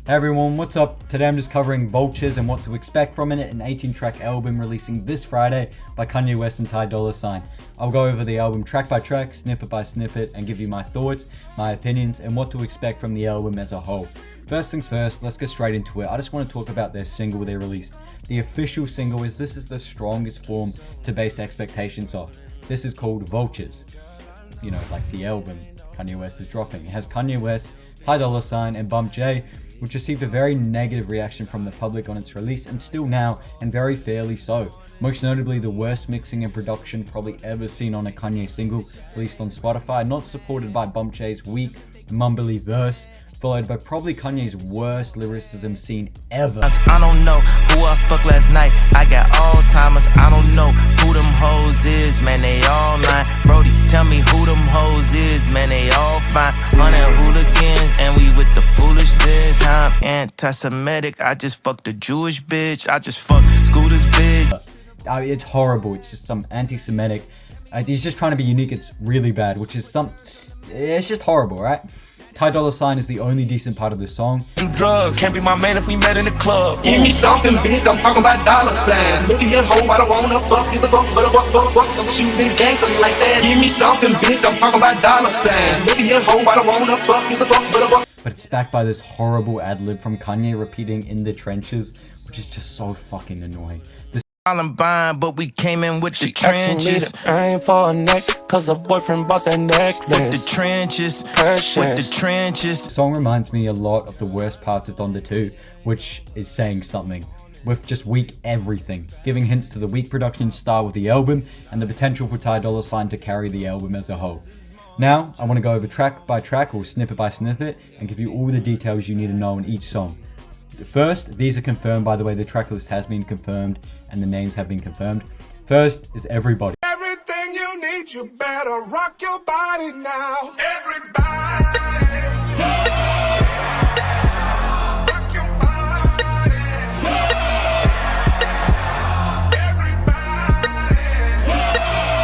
Hey everyone, what's up? Today I'm just covering Vultures and what to expect from it, an 18-track album releasing this Friday by Kanye West and Dolla. I'll go over the album track by track, snippet by snippet, and give you my thoughts, my opinions, and what to expect from the album as a whole. First things first, let's get straight into it. I just want to talk about their single they released. The official single is this is the strongest form to base expectations off. This is called Vultures. You know, like the album Kanye West is dropping. It has Kanye West, Dolla, and Bump J, which received a very negative reaction from the public on its release, and still now, and very fairly so. Most notably, the worst mixing and production probably ever seen on a Kanye single released on Spotify, not supported by Bump J's weak, mumbly verse, followed by probably Kanye's worst lyricism seen ever. I don't know who I fucked last night, I got Alzheimer's. I don't know who them hoes is, man, they all lying. Brody, tell me who them hoes is, man, they all fine. 100 hooligans, and we with the foolishness. I'm anti-Semitic, I just fucked a Jewish bitch, I just fucked Scooter's bitch. It's horrible, it's just some anti-Semitic. He's just trying to be unique, it's really bad, which is it's just horrible, right? Dolla is the only decent part of the song. You drug, can't be my man if we met in the club. Give me something big, I'm talking about dollar signs. Look at your hoe, I don't wanna fuck you, but I'm shooting gangster like that. Give me something big, I'm talking about dollar signs. Look at your hoe, I don't wanna fuck you, but it's backed by this horrible ad-lib from Kanye repeating "in the trenches," which is just so fucking annoying. Columbine, but we came in with the trenches. I ain't for a neck, cause a boyfriend bought that necklace. With the trenches, with the trenches. The song reminds me a lot of the worst parts of Donda 2, which is saying something, with just weak everything, giving hints to the weak production style of the album and the potential for Dolla to carry the album as a whole. Now, I want to go over track by track or snippet by snippet and give you all the details you need to know in each song. First, these are confirmed, by the way, the track list has been confirmed and the names have been confirmed. First is Everybody. Everything you need, you better rock your body now. Everybody. Rock your body. Everybody.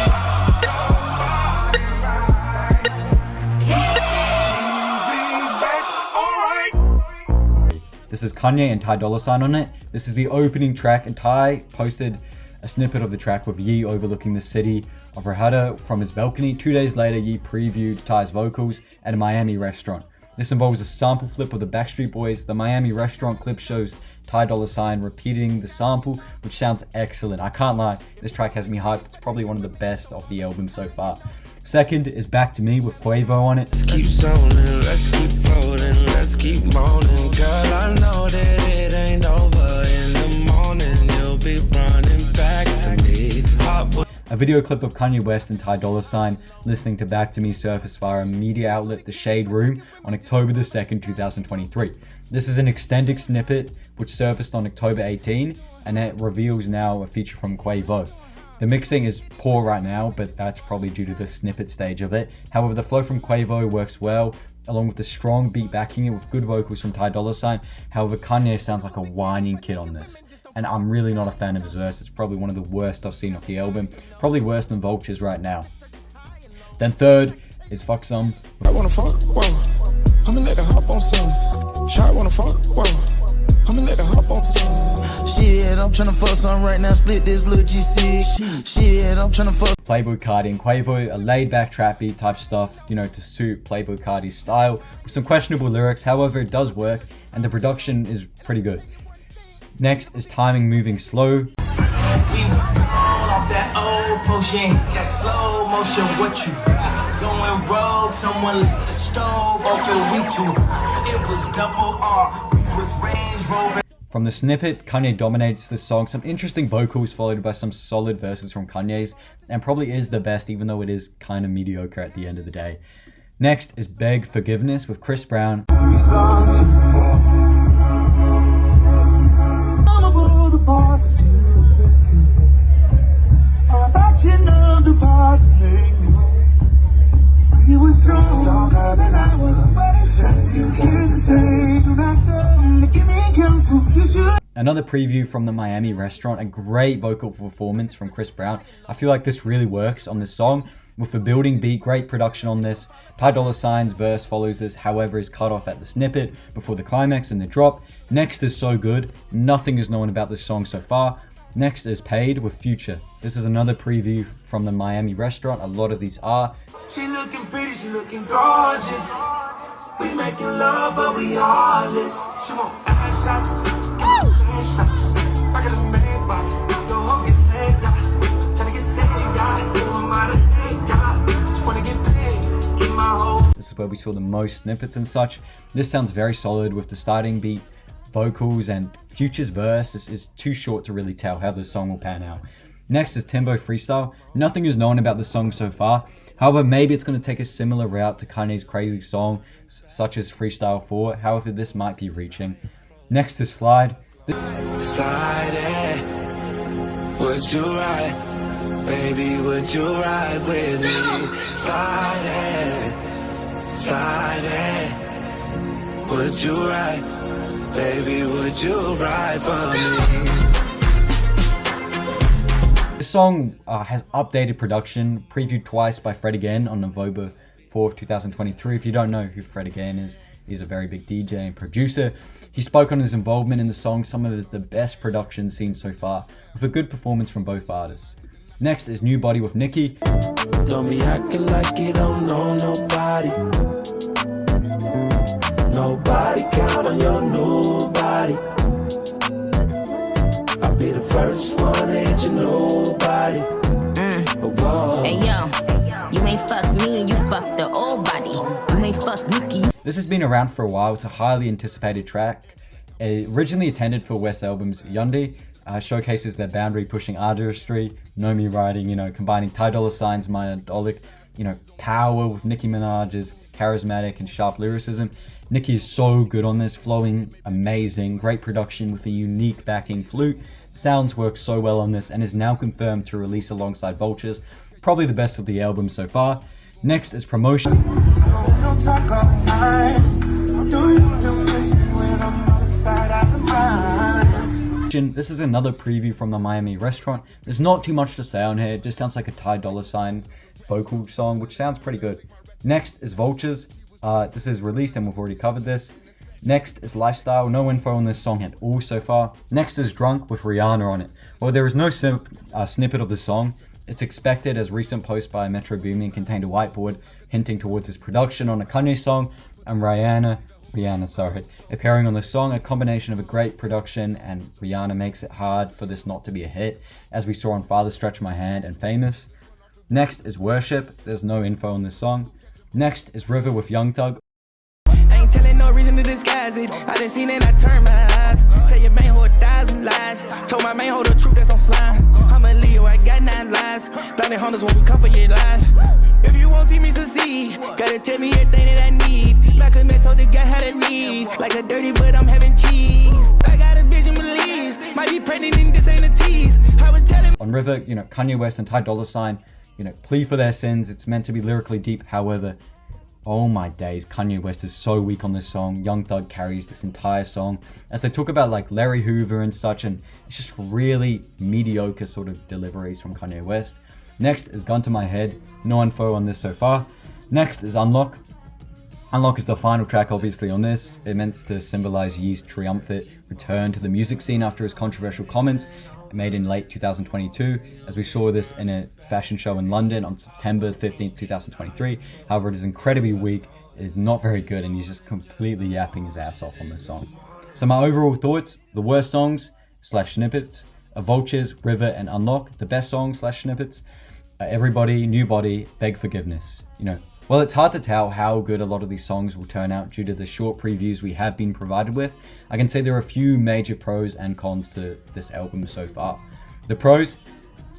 Rock your body right. Easy's back, alright. This is Kanye and Dolla on it. This is the opening track, and Ty posted a snippet of the track with Ye overlooking the city of Rahada from his balcony. 2 days later, Ye previewed Ty's vocals at a Miami restaurant. This involves a sample flip of the Backstreet Boys. The Miami restaurant clip shows Dolla repeating the sample, which sounds excellent. I can't lie, this track has me hyped. It's probably one of the best of the album so far. Second is Back to Me with Quavo on it. Let's keep zoning, let's keep floating, let's keep moaning. Girl, I know that it ain't over. In the morning, you'll be running back to me. A video clip of Kanye West and Dolla listening to Back to Me surfaced via a media outlet, The Shade Room, on October the 2nd, 2023. This is an extended snippet which surfaced on October 18, and it reveals now a feature from Quavo. The mixing is poor right now, but that's probably due to the snippet stage of it. However, the flow from Quavo works well, along with the strong beat backing it with good vocals from Dolla. However, Kanye sounds like a whining kid on this, and I'm really not a fan of his verse. It's probably one of the worst I've seen off the album, probably worse than Vultures right now. Then third is Fuck Some. I wanna fuck, whoa. I'ma let her hop on some. Shot wanna fuck, whoa. I'ma let her hop on some. Shit, I'm tryna fuck some right now, split this little G6. Shit, I'm tryna fuck. Playboi Carti and Quavo, a laid-back trap beat type stuff, you know, to suit Playboi Carti's style, with some questionable lyrics. However, it does work, and the production is pretty good. Next is Timing Moving Slow. We off that old potion, that slow motion, what you going rogue, someone lit the stove open, we too. It was double R, we was Range Rover. From the snippet, Kanye dominates this song. Some interesting vocals followed by some solid verses from Kanye's, and probably is the best, even though it is kind of mediocre at the end of the day. Next is Beg Forgiveness with Chris Brown. Another preview from the Miami restaurant, a great vocal performance from Chris Brown. I feel like this really works on this song, with the building beat, great production on this. Ty Dolla $ign's verse follows this, however is cut off at the snippet before the climax and the drop. Next is So Good, nothing is known about this song so far. Next is Paid with Future. This is another preview from the Miami restaurant, a lot of these are. She looking pretty, she looking gorgeous. We making love, but we heartless. She want ass shots, ass shots. I got a man body, go home get fed, yeah. Tryna get sick, yeah. Do I'm out of head, yeah. Just wanna get paid, get my whole. This is where we saw the most snippets and such. This sounds very solid with the starting beat, vocals, and Future's verse is too short to really tell how the song will pan out. Next is Timbo Freestyle. Nothing is known about the song so far. However, maybe it's going to take a similar route to Kanye's crazy song, such as Freestyle 4. However, this might be reaching. Next is Slide. Slide it, would you ride? Baby, would you ride with me? Slide it, would you ride? Baby, would you ride for me? This song has updated production, previewed twice by Fred Again on November 4th, 2023. If you don't know who Fred Again is, he's a very big DJ and producer. He spoke on his involvement in the song, some of the best production seen so far, with a good performance from both artists. Next is New Body with Nicki. Don't be acting like you don't know nobody. Nobody count on your new body. I'll be the first one to hit you, nobody. Hey yo, you ain't fuck me, you fuck the old body. You ain't fuck Nicki. This has been around for a while. It's a highly anticipated track. Originally intended for West album's Yundi, showcases their boundary pushing artistry, Know Me writing, combining Ty Dolla $ign's melodic, power with Nicki Minaj's charismatic and sharp lyricism. Nicki is so good on this, flowing amazing, great production with a unique backing flute. Sounds work so well on this and is now confirmed to release alongside Vultures. Probably the best of the album so far. Next is Promotion. We don't talk all the time. Do you still miss me when I'm out of sight, out of mind? This is another preview from the Miami restaurant. There's not too much to say on here. It just sounds like a Ty Dolla $ign vocal song, which sounds pretty good. Next is Vultures. This is released and we've already covered this. Next is Lifestyle. No info on this song at all so far. Next is Drunk with Rihanna on it. While there is no snippet of the song, it's expected as recent post by Metro Boomin contained a whiteboard hinting towards his production on a Kanye song and Rihanna appearing on the song. A combination of a great production and Rihanna makes it hard for this not to be a hit, as we saw on Father Stretch My Hand and Famous. Next is Worship. There's no info on this song. Next is River with Young Thug. Ain't telling no reason to disguise it. I done seen it, I turn my eyes. Tell your main hoe 1,000 lies. Told my main hoe the truth, that's on slime. I'm a Leo, I got 9 lives. Blinded hunters when we come for your life. If you won't see me succeed, gotta tell me everything that I need. Malcolm X told the guy how to read. Like a dirty, but I'm having cheese. I got a bitch in Belize. Might be pregnant and this ain't a tease. I was telling. On River, Kanye West and Ty Dolla $ign, plea for their sins. It's meant to be lyrically deep. However, oh my days, Kanye West is so weak on this song. Young Thug carries this entire song as they talk about like Larry Hoover and such, and it's just really mediocre sort of deliveries from Kanye West. Next is Gun to My Head. No info on this so far. Next is Unlock. Unlock is the final track obviously on this. It meant to symbolize Ye's triumphant return to the music scene after his controversial comments made in late 2022, as we saw this in a fashion show in London on September 15th, 2023. However, it is incredibly weak, it is not very good, and he's just completely yapping his ass off on this song. So my overall thoughts: the worst songs / snippets are Vultures, River, and Unlock. The best songs / snippets are Everybody, New Body, Beg Forgiveness. Well, it's hard to tell how good a lot of these songs will turn out due to the short previews we have been provided with. I can say there are a few major pros and cons to this album so far. The pros: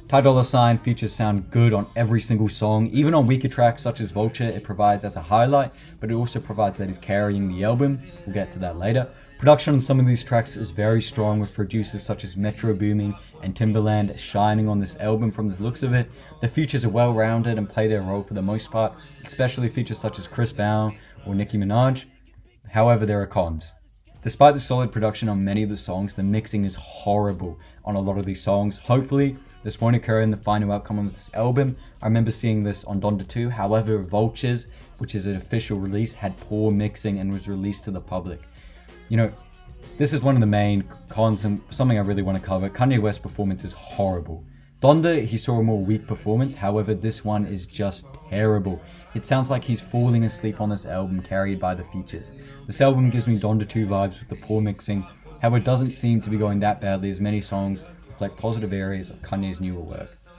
Ty Dolla $ign features sound good on every single song. Even on weaker tracks such as Vulture, it provides as a highlight, but it also provides that he's carrying the album. We'll get to that later. Production on some of these tracks is very strong, with producers such as Metro Boomin and Timbaland shining on this album from the looks of it. The features are well-rounded and play their role for the most part, especially features such as Chris Brown or Nicki Minaj. However, there are cons. Despite the solid production on many of the songs, the mixing is horrible on a lot of these songs. Hopefully, This won't occur in the final outcome of this album. I remember seeing this on Donda 2. However, Vultures, which is an official release, had poor mixing and was released to the public. You know, this is one of the main cons and something I really want to cover. Kanye West's performance is horrible. Donda, he saw a more weak performance. However, this one is just terrible. It sounds like he's falling asleep on this album carried by the features. This album gives me Donda 2 vibes with the poor mixing. However, it doesn't seem to be going that badly as many songs reflect positive areas of Kanye's newer work.